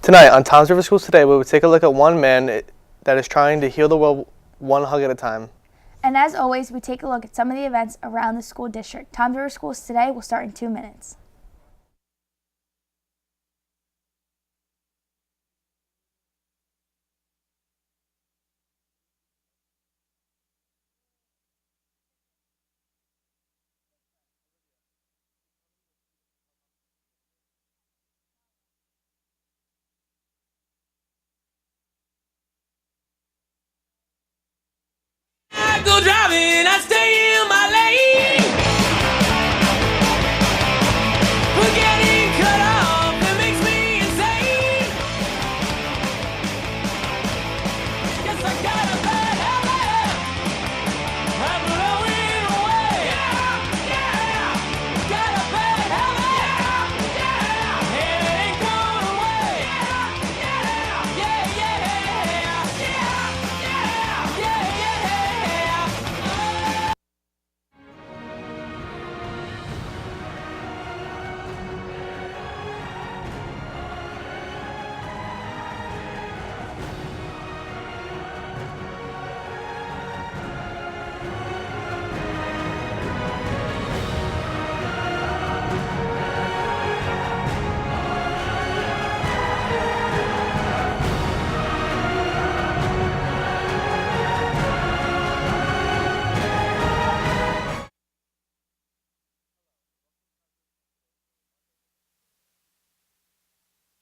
Tonight on Toms River Schools Today, we will take a look at one man that is trying to heal the world one hug at a time. And as always, we take a look at some of the events around the school district. Toms River Schools Today will start in 2 minutes. I go driving, I stay in my lane. We're getting cut off, it makes me insane. Guess I got a bad habit. I'm blowing away. Yeah. Got a bad habit. Yeah. And it ain't going away.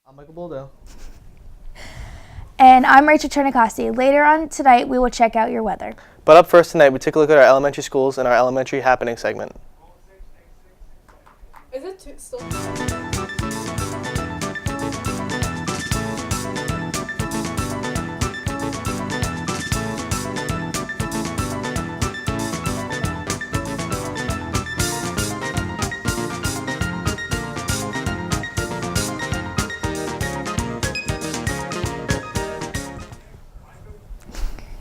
I'm Michael Boldo. And I'm Rachel Chernikowski. Later on tonight, we will check out your weather. But up first tonight, we take a look at our elementary schools and our elementary happening segment. Is it still?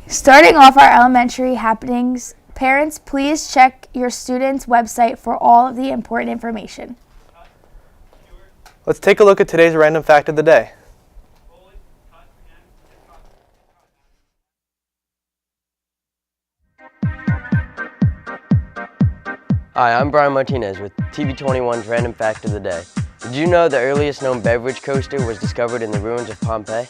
Starting off our elementary happenings, parents, please check your student's website for all of the important information. Let's take a look at today's random fact of the day. Hi, I'm Brian Martinez with TV21's Random Fact of the Day. Did you know the earliest known beverage coaster was discovered in the ruins of Pompeii?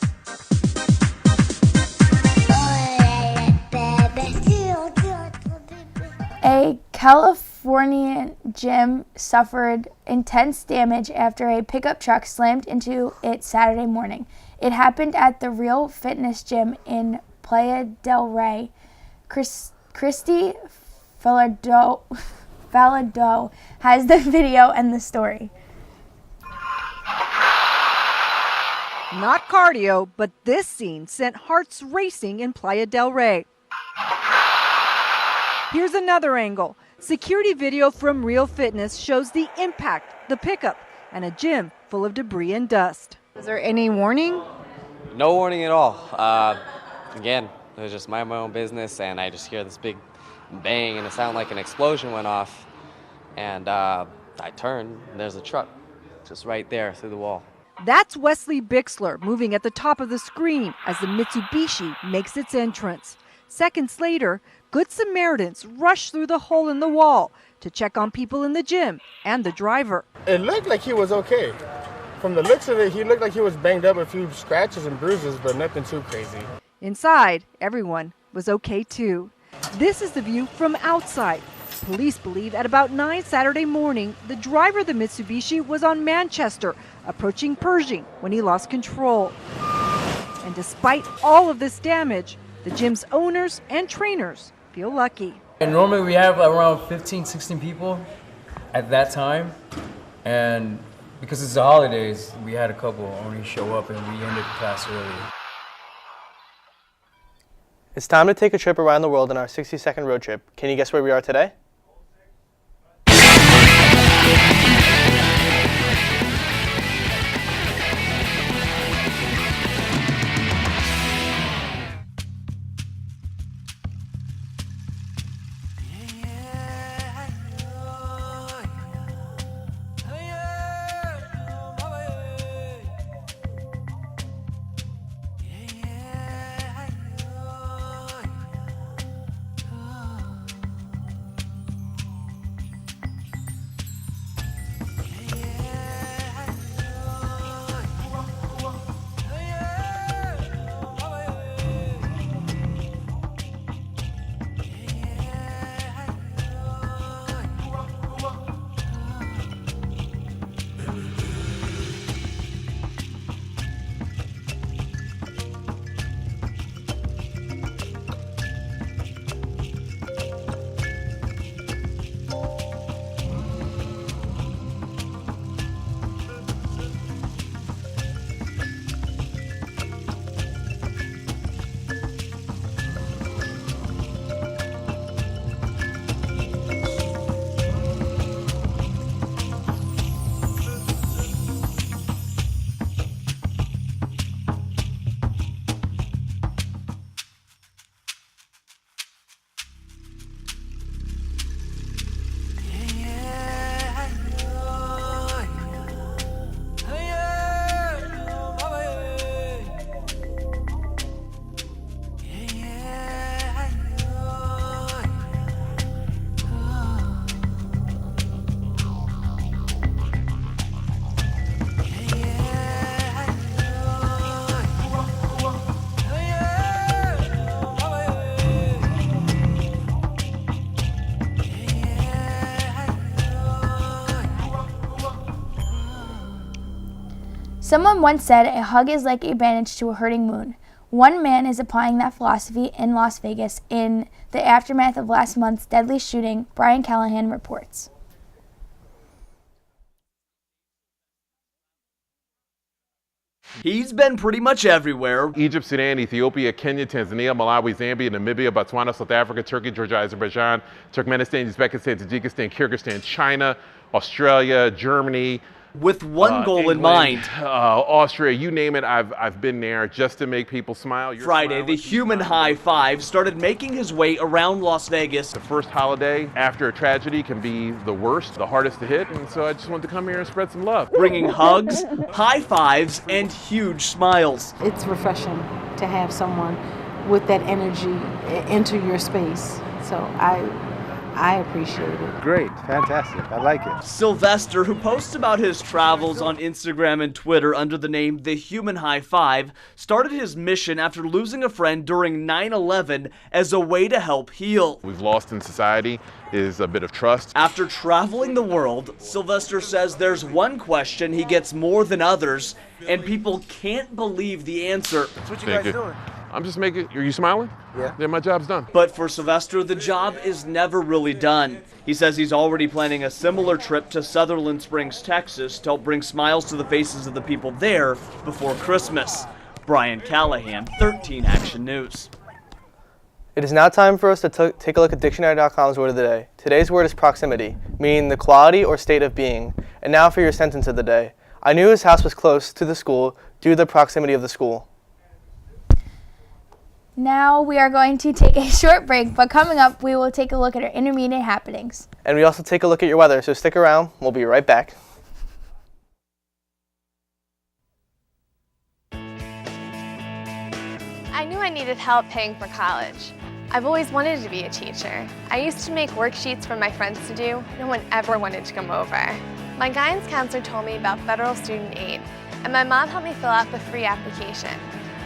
A Californian gym suffered intense damage after a pickup truck slammed into it Saturday morning. It happened at the Real Fitness Gym in Playa del Rey. Christy Valado has the video and the story. Not cardio, but this scene sent hearts racing in Playa del Rey. Here's another angle. Security video from Real Fitness shows the impact, the pickup, and a gym full of debris and dust. Is there any warning? No warning at all. Again, it was just my own business, and I just hear this big bang, and it sounded like an explosion went off. And I turned, and there's a truck just right there through the wall. That's Wesley Bixler moving at the top of the screen as the Mitsubishi makes its entrance. Seconds later, Good Samaritans rush through the hole in the wall to check on people in the gym and the driver. It looked like he was okay. From the looks of it, he looked like he was banged up, a few scratches and bruises, but nothing too crazy. Inside, everyone was okay too. This is the view from outside. Police believe at about 9 Saturday morning, the driver of the Mitsubishi was on Manchester, approaching Pershing when he lost control. And despite all of this damage, the gym's owners and trainers feel lucky. And normally we have around 15, 16 people at that time. And because it's the holidays, we had a couple only show up and we ended class early. It's time to take a trip around the world in our 60-second road trip. Can you guess where we are today? Someone once said a hug is like a bandage to a hurting wound. One man is applying that philosophy in Las Vegas in the aftermath of last month's deadly shooting, Brian Callahan reports. He's been pretty much everywhere. Egypt, Sudan, Ethiopia, Kenya, Tanzania, Malawi, Zambia, Namibia, Botswana, South Africa, Turkey, Georgia, Azerbaijan, Turkmenistan, Uzbekistan, Tajikistan, Kyrgyzstan, China, Australia, Germany. With one goal in England, mind. Austria, you name it, I've been there just to make people smile. You're Friday, smiling. the human high five started making his way around Las Vegas. The first holiday after a tragedy can be the worst, the hardest to hit, and so I just wanted to come here and spread some love. Bringing hugs, high fives, and huge smiles. It's refreshing to have someone with that energy enter your space. So I appreciate it. Great, fantastic, I like it. Sylvester, who posts about his travels on Instagram and Twitter under the name The Human High Five, started his mission after losing a friend during 9/11 as a way to help heal. We've lost in society is a bit of trust. After traveling the world, Sylvester says there's one question he gets more than others, and people can't believe the answer. That's what you Thank guys you. doing? I'm just making, are you smiling? Yeah. Then my job's done. But for Sylvester, the job is never really done. He says he's already planning a similar trip to Sutherland Springs, Texas to help bring smiles to the faces of the people there before Christmas. Brian Callahan, 13 Action News. It is now time for us to take a look at Dictionary.com's word of the day. Today's word is proximity, meaning the quality or state of being. And now for your sentence of the day. I knew his house was close to the school due to the proximity of the school. Now we are going to take a short break, but coming up we will take a look at our intermediate happenings. And we also take a look at your weather, so stick around. We'll be right back. I knew I needed help paying for college. I've always wanted to be a teacher. I used to make worksheets for my friends to do. No one ever wanted to come over. My guidance counselor told me about federal student aid, and my mom helped me fill out the free application.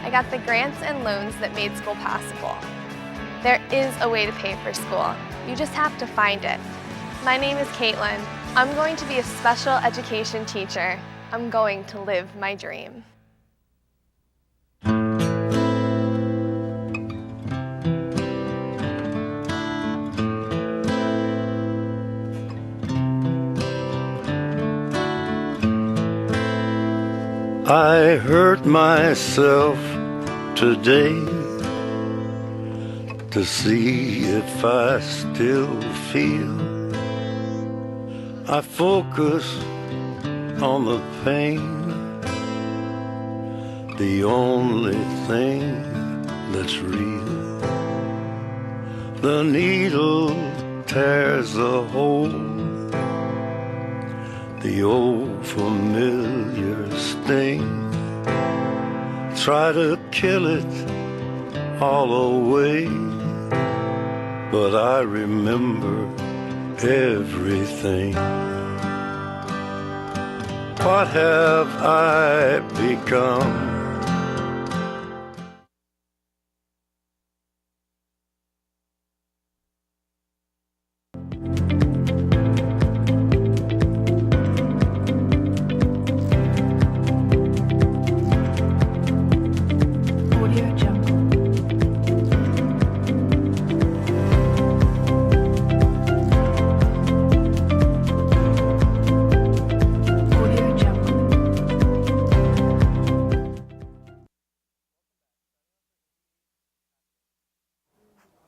I got the grants and loans that made school possible. There is a way to pay for school. You just have to find it. My name is Caitlin. I'm going to be a special education teacher. I'm going to live my dream. I hurt myself today to see if I still feel. I focus on the pain, the only thing that's real. The needle tears a hole, the old familiar sting. Try to kill it all away, but I remember everything. What have I become?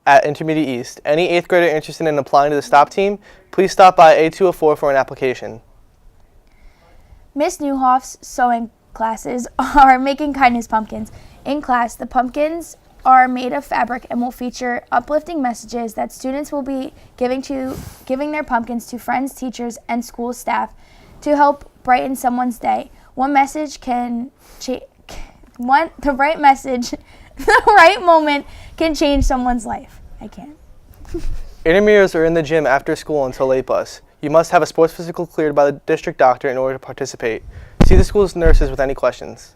At Intermediate East, any 8th grader interested in applying to the STOP team, please stop by A204 for an application. Miss Newhoff's sewing classes are making kindness pumpkins. In class, the pumpkins are made of fabric and will feature uplifting messages that students will be giving their pumpkins to friends, teachers, and school staff to help brighten someone's day. The right moment can change someone's life. I can't. Intermediates are in the gym after school until late bus. You must have a sports physical cleared by the district doctor in order to participate. See the school's nurses with any questions.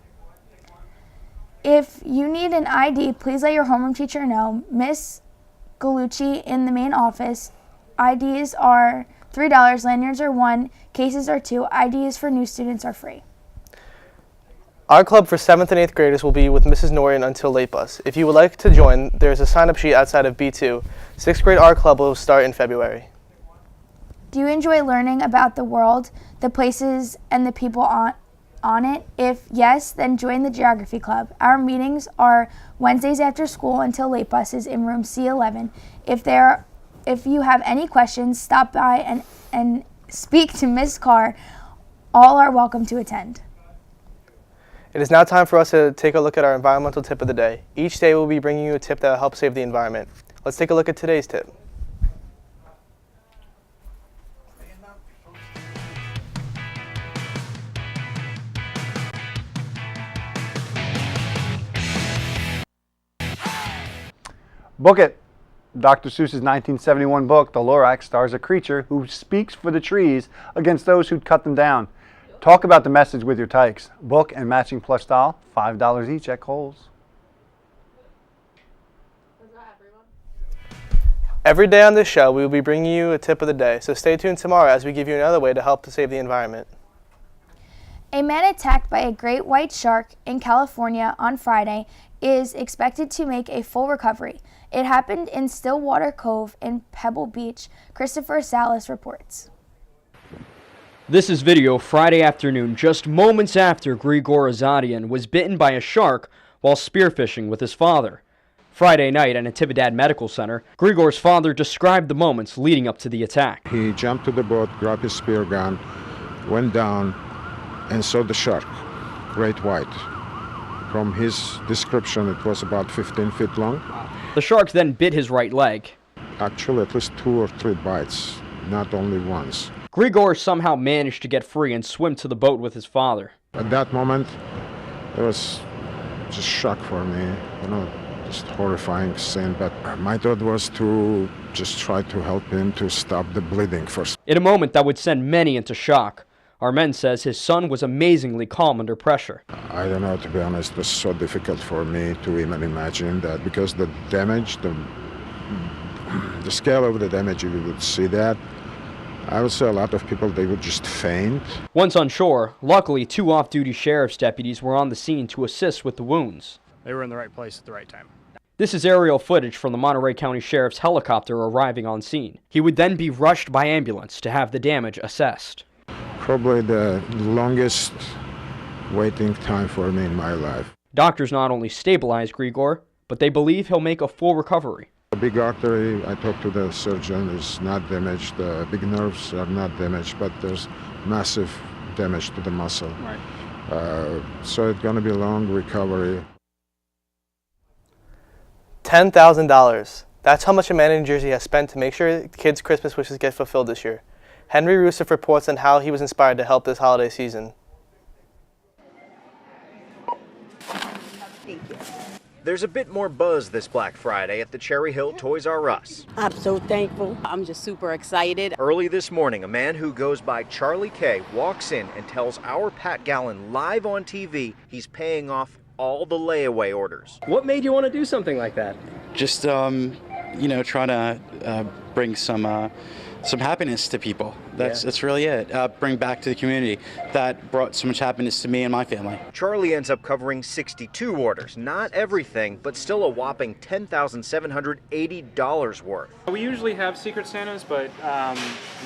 If you need an ID, please let your homeroom teacher know. Miss Galucci in the main office. IDs are $3, lanyards are $1, cases are $2. IDs for new students are free. Our club for 7th and 8th graders will be with Mrs. Norian until late bus. If you would like to join, there is a sign-up sheet outside of B2. 6th grade art club will start in February. Do you enjoy learning about the world, the places, and the people on it? If yes, then join the Geography Club. Our meetings are Wednesdays after school until late buses in room C11. If you have any questions, stop by and speak to Ms. Carr. All are welcome to attend. It is now time for us to take a look at our environmental tip of the day. Each day we'll be bringing you a tip that will help save the environment. Let's take a look at today's tip. Book it. Dr. Seuss's 1971 book, The Lorax, stars a creature who speaks for the trees against those who'd cut them down. Talk about the message with your tykes. Book and matching plush doll, $5 each at Kohl's. Every day on this show, we will be bringing you a tip of the day, so stay tuned tomorrow as we give you another way to help to save the environment. A man attacked by a great white shark in California on Friday is expected to make a full recovery. It happened in Stillwater Cove in Pebble Beach. Christopher Salas reports. This is video Friday afternoon, just moments after Grigor Azadian was bitten by a shark while spearfishing with his father. Friday night at Natividad Medical Center, Grigor's father described the moments leading up to the attack. He jumped to the boat, grabbed his spear gun, went down, and saw the shark, great white. From his description, it was about 15 feet long. The shark then bit his right leg. Actually, at least 2 or 3 bites, not only once. Grigor somehow managed to get free and swim to the boat with his father. At that moment, it was just shock for me, just horrifying scene. But my thought was to just try to help him to stop the bleeding first. In a moment that would send many into shock, Armen says his son was amazingly calm under pressure. I don't know, to be honest, it was so difficult for me to even imagine that, because the damage, the scale of the damage, you would see that. I would say a lot of people, they would just faint. Once on shore, luckily 2 off-duty sheriff's deputies were on the scene to assist with the wounds. They were in the right place at the right time. This is aerial footage from the Monterey County Sheriff's helicopter arriving on scene. He would then be rushed by ambulance to have the damage assessed. Probably the longest waiting time for me in my life. Doctors not only stabilized Grigor, but they believe he'll make a full recovery. The big artery, I talked to the surgeon, is not damaged. The big nerves are not damaged, but there's massive damage to the muscle. Right. So it's going to be a long recovery. $10,000. That's how much a man in New Jersey has spent to make sure kids' Christmas wishes get fulfilled this year. Henry Rusev reports on how he was inspired to help this holiday season. There's a bit more buzz this Black Friday at the Cherry Hill Toys R Us. I'm so thankful. I'm just super excited. Early this morning, a man who goes by Charlie K walks in and tells our Pat Gallen live on TV he's paying off all the layaway orders. What made you want to do something like that? Just, trying to bring some happiness to people. That's really it. Bring back to the community. That brought so much happiness to me and my family. Charlie ends up covering 62 orders. Not everything, but still a whopping $10,780 worth. We usually have Secret Santas, but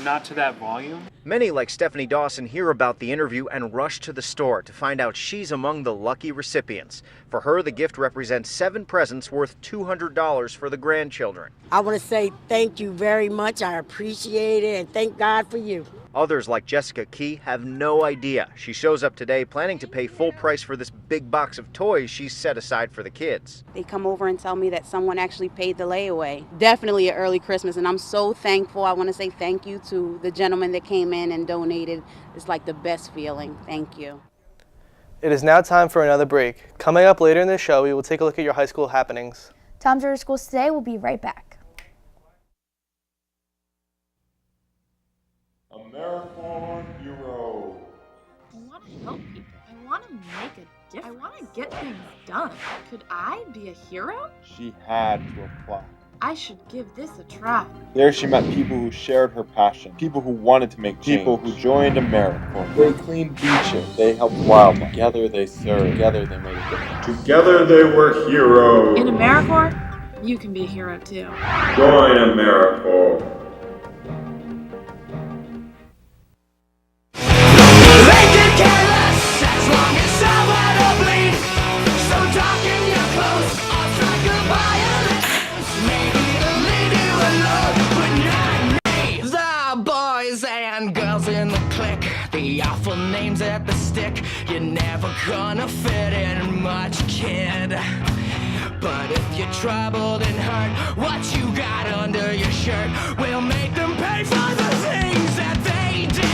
not to that volume. Many, like Stephanie Dawson, hear about the interview and rush to the store to find out she's among the lucky recipients. For her, the gift represents 7 presents worth $200 for the grandchildren. I want to say thank you very much. I appreciate it, and thank God for you. Others, like Jessica Key, have no idea. She shows up today planning to pay full price for this big box of toys she's set aside for the kids. They come over and tell me that someone actually paid the layaway. Definitely an early Christmas, and I'm so thankful. I want to say thank you to the gentleman that came in and donated. It's like the best feeling. Thank you. It is now time for another break. Coming up later in the show, we will take a look at your high school happenings. Tom's River Schools Today will be right back. A marathon hero. I want to help people. I want to make a difference. I want to get things done. Could I be a hero? She had to apply. I should give this a try. There she met people who shared her passion, people who wanted to make change, people who joined AmeriCorps. They cleaned beaches, they helped wildlife. Together they served, together they made a difference. Together they were heroes. In AmeriCorps, you can be a hero too. Join AmeriCorps. The awful names at the stick. You're never gonna fit in much, kid. But if you're troubled and hurt, what you got under your shirt will make them pay for the things that they did.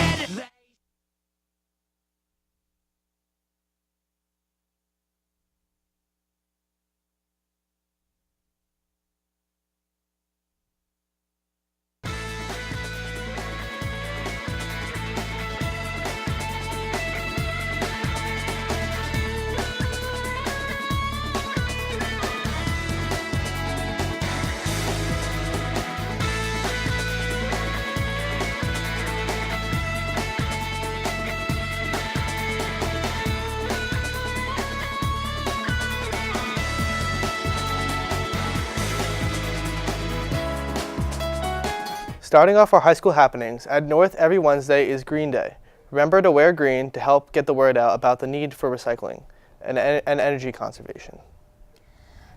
Starting off our high school happenings, at North every Wednesday is Green Day. Remember to wear green to help get the word out about the need for recycling and energy conservation.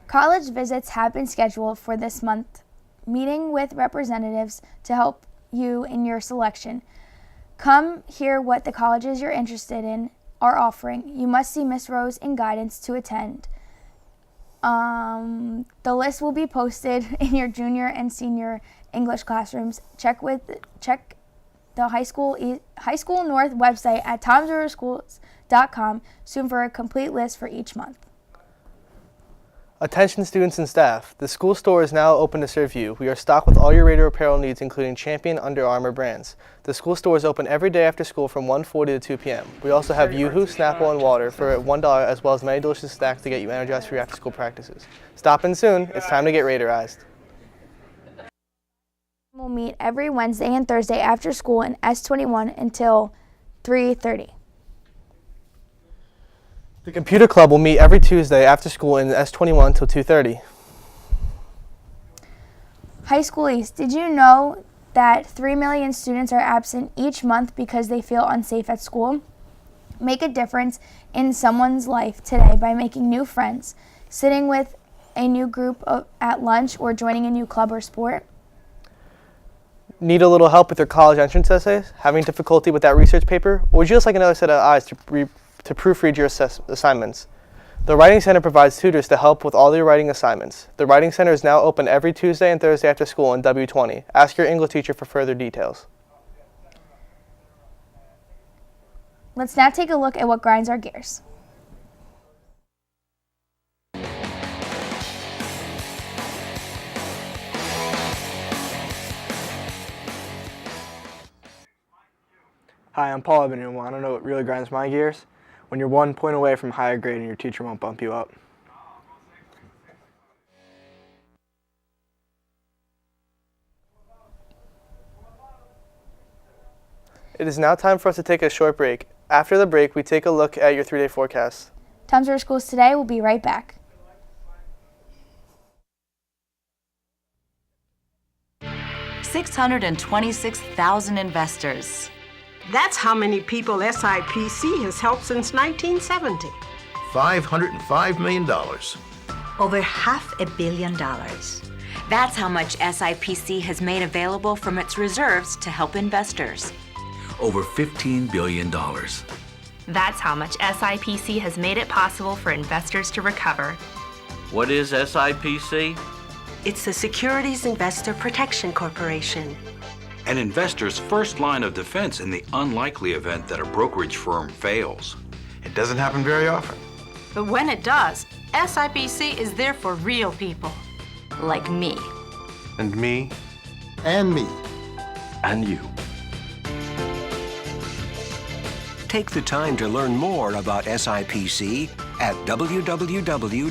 College visits have been scheduled for this month, meeting with representatives to help you in your selection. Come hear what the colleges you're interested in are offering. You must see Miss Rose in guidance to attend. The list will be posted in your junior and senior English classrooms. Check the High School North website at tomsriverschools.com soon for a complete list for each month. Attention students and staff, the school store is now open to serve you. We are stocked with all your Raider apparel needs, including Champion Under Armour brands. The school store is open every day after school from 1:40 to 2 p.m. We also have Yoo-Hoo, Snapple, and water for $1, as well as many delicious snacks to get you energized for your after-school practices. Stop in soon. It's time to get Raiderized. We'll meet every Wednesday and Thursday after school in S21 until 3:30. The computer club will meet every Tuesday after school in S21 until 2:30. High School East, did you know that 3 million students are absent each month because they feel unsafe at school? Make a difference in someone's life today by making new friends, sitting with a new group at lunch, or joining a new club or sport. Need a little help with your college entrance essays? Having difficulty with that research paper? Or would you just like another set of eyes to proofread your assignments? The Writing Center provides tutors to help with all your writing assignments. The Writing Center is now open every Tuesday and Thursday after school in W20. Ask your English teacher for further details. Let's now take a look at what grinds our gears. Hi, I'm Paul Ebony, and want to know what really grinds my gears? When you're 1 point away from higher grade and your teacher won't bump you up. It is now time for us to take a short break. After the break, we take a look at your 3-day forecast. Tom's River Schools Today will be right back. $626,000 investors. That's how many people SIPC has helped since 1970. $505 million. Over $500 million. That's how much SIPC has made available from its reserves to help investors. Over $15 billion. That's how much SIPC has made it possible for investors to recover. What is SIPC? It's the Securities Investor Protection Corporation. An investor's first line of defense in the unlikely event that a brokerage firm fails. It doesn't happen very often. But when it does, SIPC is there for real people. Like me. And me. And me. And you. Take the time to learn more about SIPC at www.sipc.org.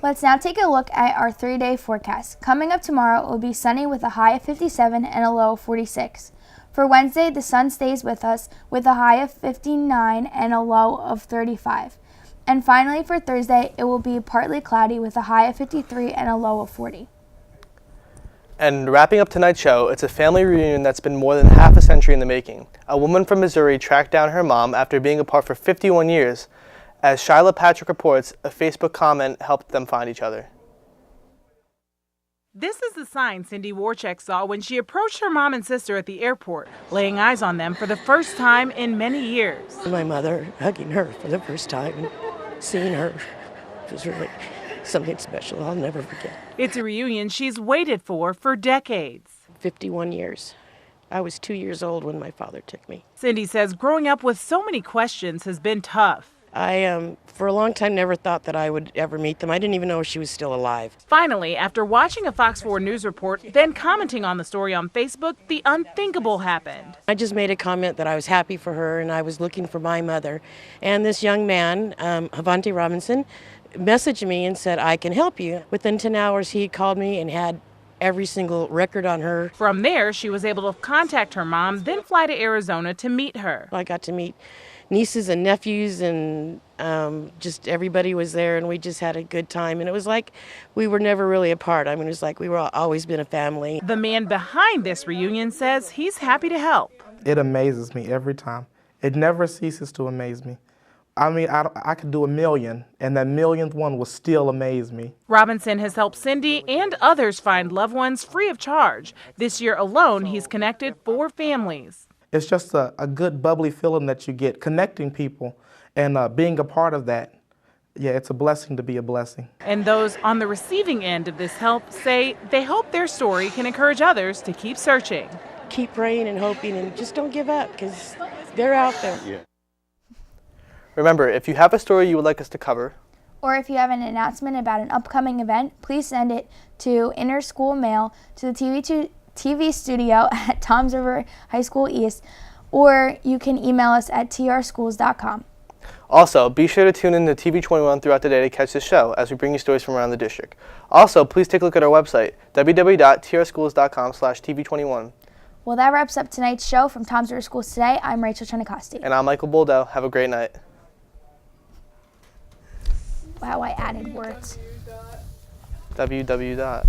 Let's now take a look at our 3-day forecast. Coming up tomorrow, it will be sunny with a high of 57 and a low of 46. For Wednesday, the sun stays with us with a high of 59 and a low of 35. And finally, for Thursday, it will be partly cloudy with a high of 53 and a low of 40. And wrapping up tonight's show, it's a family reunion that's been more than half a century in the making. A woman from Missouri tracked down her mom after being apart for 51 years. As Shyla Patrick reports, a Facebook comment helped them find each other. This is the sign Cindy Warchek saw when she approached her mom and sister at the airport, laying eyes on them for the first time in many years. My mother hugging her for the first time and seeing her was really something special I'll never forget. It's a reunion she's waited for decades. 51 years. I was 2 years old when my father took me. Cindy says growing up with so many questions has been tough. I, for a long time, never thought that I would ever meet them. I didn't even know she was still alive. Finally, after watching a Fox 4 News report, then commenting on the story on Facebook, the unthinkable happened. I just made a comment that I was happy for her and I was looking for my mother. And this young man, Havante Robinson, messaged me and said, I can help you. Within 10 hours, he called me and had every single record on her. From there, she was able to contact her mom, then fly to Arizona to meet her. I got to meet nieces and nephews and just everybody was there and we just had a good time. And it was like we were never really apart. I mean, it was like we were always been a family. The man behind this reunion says he's happy to help. It amazes me every time. It never ceases to amaze me. I mean, I could do a million, and that millionth one will still amaze me. Robinson has helped Cindy and others find loved ones free of charge. This year alone, he's connected 4 families. It's just a good, bubbly feeling that you get connecting people and being a part of that. Yeah, it's a blessing to be a blessing. And those on the receiving end of this help say they hope their story can encourage others to keep searching. Keep praying and hoping and just don't give up because they're out there. Yeah. Remember, if you have a story you would like us to cover, or if you have an announcement about an upcoming event, please send it to Interschool Mail to the TV studio at Toms River High School East, or you can email us at trschools.com. Also, be sure to tune in to TV21 throughout the day to catch this show as we bring you stories from around the district. Also, please take a look at our website, www.trschools.com/TV21. Well, that wraps up tonight's show from Toms River Schools Today. I'm Rachel Chenicosti. And I'm Michael Boldo. Have a great night. Wow, I added words. www.